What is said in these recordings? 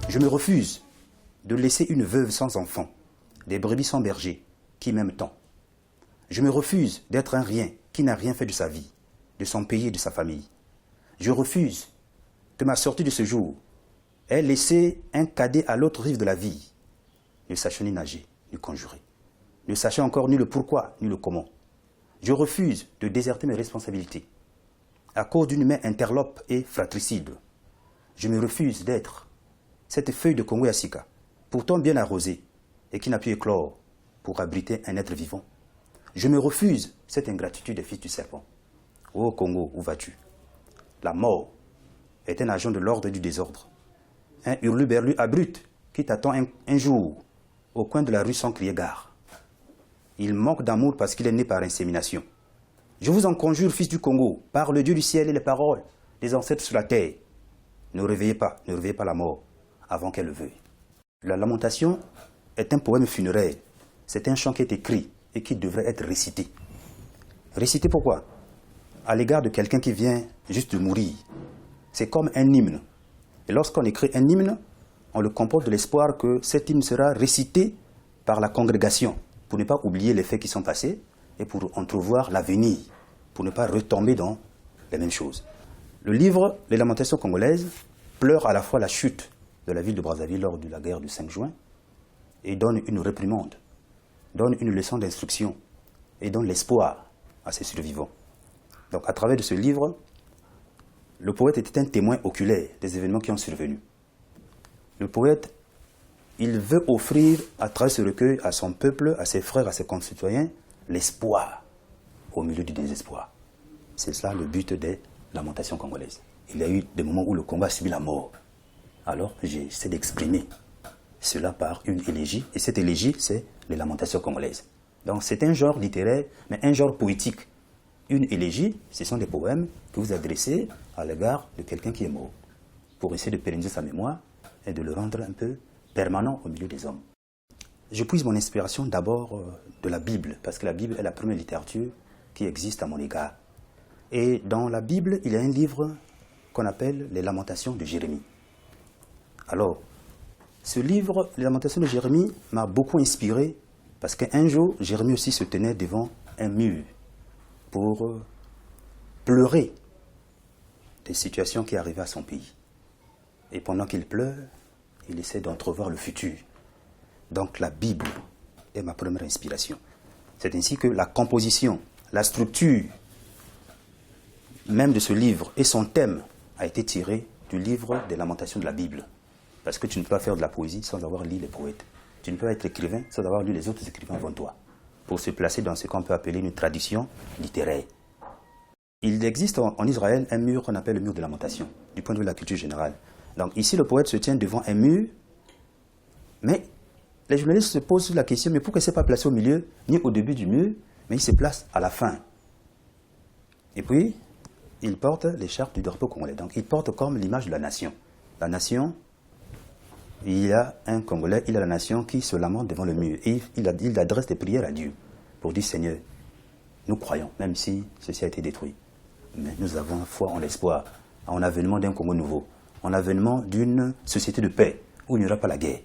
Je me refuse de laisser une veuve sans enfant, des brebis sans berger, qui m'aiment tant. Je me refuse d'être un rien qui n'a rien fait de sa vie, de son pays et de sa famille. Je refuse que ma sortie de ce jour ait laissé un cadet à l'autre rive de la vie, ne sachant ni nager, ni conjurer, ne sachant encore ni le pourquoi, ni le comment. Je refuse de déserter mes responsabilités à cause d'une main interlope et fratricide. Je me refuse d'être cette feuille de Congo Yassika, pourtant bien arrosée et qui n'a pu éclore pour abriter un être vivant. Je me refuse cette ingratitude des fils du serpent. Ô Congo, où vas-tu? La mort est un agent de l'ordre et du désordre. Un hurluberlu abrupte qui t'attend un jour au coin de la rue sans crier gare. Il manque d'amour parce qu'il est né par insémination. Je vous en conjure, fils du Congo, par le Dieu du ciel et les paroles des ancêtres sur la terre. Ne réveillez pas la mort avant qu'elle le veuille. La lamentation est un poème funéraire. C'est un chant qui est écrit et qui devrait être récité. Récité pourquoi? À l'égard de quelqu'un qui vient juste de mourir. C'est comme un hymne. Et lorsqu'on écrit un hymne, on le comporte de l'espoir que cet hymne sera récité par la congrégation, pour ne pas oublier les faits qui sont passés et pour entrevoir l'avenir, pour ne pas retomber dans les mêmes choses. Le livre Les Lamentations congolaises pleure à la fois la chute de la ville de Brazzaville lors de la guerre du 5 juin et donne une réprimande, donne une leçon d'instruction et donne l'espoir à ses survivants. Donc à travers de ce livre, le poète était un témoin oculaire des événements qui ont survenu. Le poète, il veut offrir à travers ce recueil à son peuple, à ses frères, à ses concitoyens, l'espoir au milieu du désespoir. C'est cela le but des Lamentations congolaises. Il y a eu des moments où le Congo a subi la mort. Alors j'essaie d'exprimer cela par une élégie, et cette élégie, c'est les Lamentations congolaises. Donc c'est un genre littéraire, mais un genre poétique. Une élégie, ce sont des poèmes que vous adressez à l'égard de quelqu'un qui est mort, pour essayer de pérenniser sa mémoire et de le rendre un peu permanent au milieu des hommes. Je puise mon inspiration d'abord de la Bible, parce que la Bible est la première littérature qui existe à mon égard. Et dans la Bible, il y a un livre qu'on appelle les Lamentations de Jérémie. Alors, ce livre, les Lamentations de Jérémie, m'a beaucoup inspiré, parce qu'un jour, Jérémie aussi se tenait devant un mur pour pleurer des situations qui arrivaient à son pays. Et pendant qu'il pleure, il essaie d'entrevoir le futur. Donc la Bible est ma première inspiration. C'est ainsi que la composition, la structure même de ce livre et son thème a été tiré du livre des Lamentations de la Bible. Parce que tu ne peux pas faire de la poésie sans avoir lu les poètes. Tu ne peux pas être écrivain sans avoir lu les autres écrivains avant toi, pour se placer dans ce qu'on peut appeler une tradition littéraire. Il existe en Israël un mur qu'on appelle le mur de lamentation, du point de vue de la culture générale. Donc ici, le poète se tient devant un mur, mais les journalistes se posent la question, mais pourquoi il ne s'est pas placé au milieu, ni au début du mur, mais il se place à la fin. Et puis, il porte l'écharpe du drapeau congolais. Donc il porte comme l'image de la nation. La nation, il y a un Congolais, il y a la nation qui se lamente devant le mur. Et il adresse des prières à Dieu pour dire, Seigneur, nous croyons, même si ceci a été détruit. Mais nous avons foi en l'espoir, en l'avènement d'un Congo nouveau, en l'avènement d'une société de paix, où il n'y aura pas la guerre.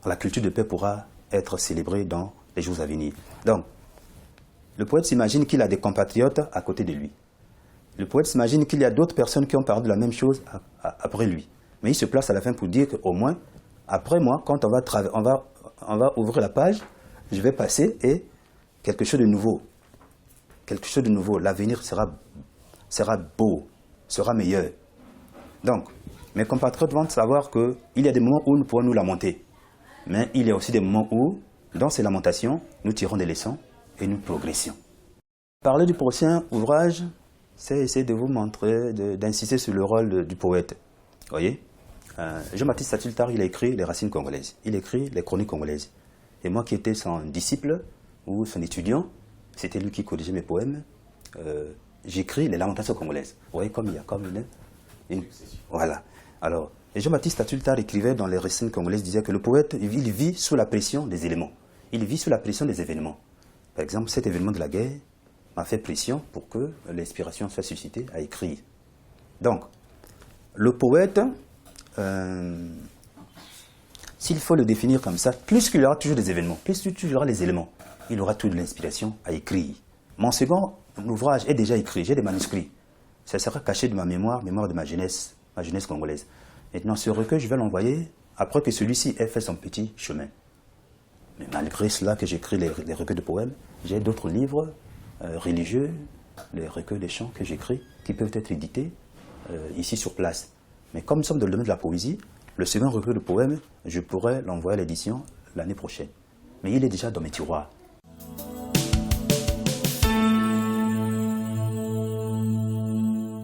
La culture de paix pourra être célébrée dans les jours à venir. Donc, le poète s'imagine qu'il a des compatriotes à côté de lui. Le poète s'imagine qu'il y a d'autres personnes qui ont parlé de la même chose après lui. Mais il se place à la fin pour dire qu'au moins, après moi, quand on va ouvrir la page, je vais passer et quelque chose de nouveau. Quelque chose de nouveau. L'avenir sera beau, sera meilleur. Donc, mes compatriotes vont savoir qu'il y a des moments où nous pourrons nous lamenter. Mais il y a aussi des moments où, dans ces lamentations, nous tirons des leçons et nous progressions. Parler du prochain ouvrage, c'est essayer de vous montrer, d'insister sur le rôle du poète. Vous voyez, Jean-Baptiste Satultar, il a écrit les racines congolaises, il écrit les chroniques congolaises. Et moi qui étais son disciple ou son étudiant, c'était lui qui corrigeait mes poèmes, j'écris les lamentations congolaises. Vous voyez comme il y a comme une voilà. Alors, Jean-Baptiste Satultar écrivait dans les racines congolaises, disait que le poète, il vit sous la pression des éléments. Il vit sous la pression des événements. Par exemple, cet événement de la guerre m'a fait pression pour que l'inspiration soit suscitée à écrire. Donc, le poète S'il faut le définir comme ça, plus qu'il y aura toujours des événements, plus il y aura les éléments, il aura toute l'inspiration à écrire. Mon second ouvrage est déjà écrit, j'ai des manuscrits. Ça sera caché de ma mémoire de ma jeunesse congolaise. Maintenant, ce recueil, je vais l'envoyer après que celui-ci ait fait son petit chemin. Mais malgré cela que j'écris les recueils de poèmes, j'ai d'autres livres religieux, les recueils de chants que j'écris, qui peuvent être édités ici sur place. Mais comme nous sommes dans le domaine de la poésie, le second recueil de poèmes, je pourrais l'envoyer à l'édition l'année prochaine. Mais il est déjà dans mes tiroirs.